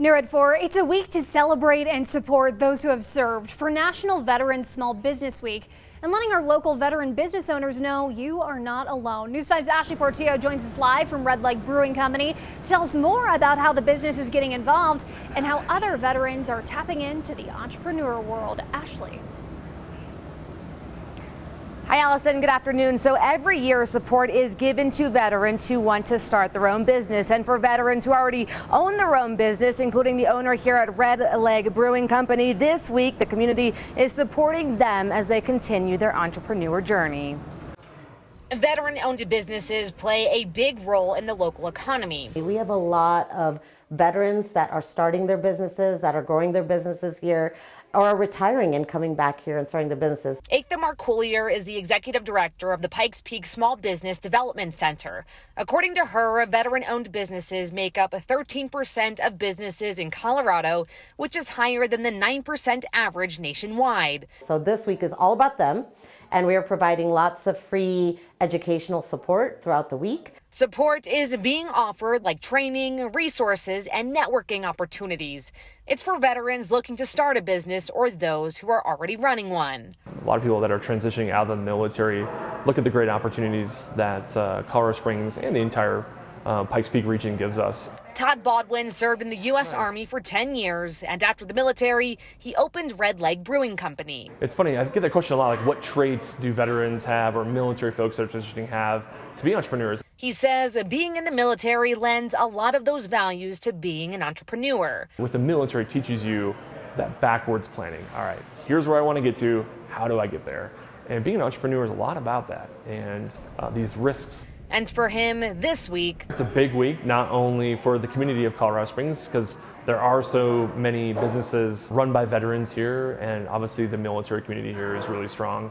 Near at 4, it's a week to celebrate and support those who have served for National Veterans Small Business Week and letting our local veteran business owners know you are not alone. News 5's Ashley Portillo joins us live from Red Leg Brewing Company to tell us more about how the business is getting involved and how other veterans are tapping into the entrepreneur world. Ashley. Hi, Allison. Good afternoon. So every year support is given to veterans who want to start their own business. And for veterans who already own their own business, including the owner here at Red Leg Brewing Company, this week the community is supporting them as they continue their entrepreneur journey. Veteran-owned businesses play a big role in the local economy. We have a lot of veterans that are starting their businesses, that are growing their businesses here, or are retiring and coming back here and starting their businesses. Aetha Marcoullier is the executive director of the Pikes Peak Small Business Development Center. According to her, veteran-owned businesses make up 13% of businesses in Colorado, which is higher than the 9% average nationwide. So this week is all about them, and we are providing lots of free educational support throughout the week. Support is being offered like training, resources, and networking opportunities. It's for veterans looking to start a business or those who are already running one. A lot of people that are transitioning out of the military look at the great opportunities that Colorado Springs and the entire Pikes Peak region gives us. Todd Baldwin served in the U.S. Army for 10 years, and after the military, he opened Red Leg Brewing Company. It's funny, I get that question a lot, like what traits do veterans have or military folks that are transitioning have to be entrepreneurs? He says being in the military lends a lot of those values to being an entrepreneur. With the military, it teaches you that backwards planning. All right, here's where I want to get to, how do I get there? And being an entrepreneur is a lot about that, and these risks. And for him, this week, it's a big week, not only for the community of Colorado Springs, because there are so many businesses run by veterans here, and obviously the military community here is really strong.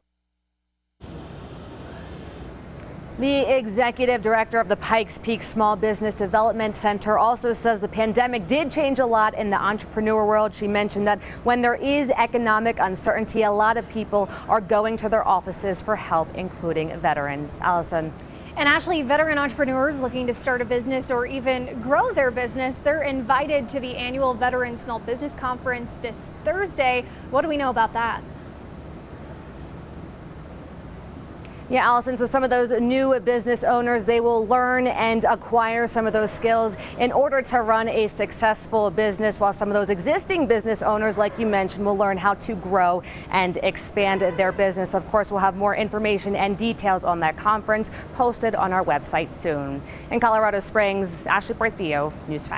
The executive director of the Pikes Peak Small Business Development Center also says the pandemic did change a lot in the entrepreneur world. She mentioned that when there is economic uncertainty, a lot of people are going to their offices for help, including veterans. Allison. And Ashley, veteran entrepreneurs looking to start a business or even grow their business, they're invited to the annual Veteran Small Business Conference this Thursday. What do we know about that? Yeah, Allison, so some of those new business owners, they will learn and acquire some of those skills in order to run a successful business, while some of those existing business owners, like you mentioned, will learn how to grow and expand their business. Of course, we'll have more information and details on that conference posted on our website soon. In Colorado Springs, Ashley Portillo, News 5.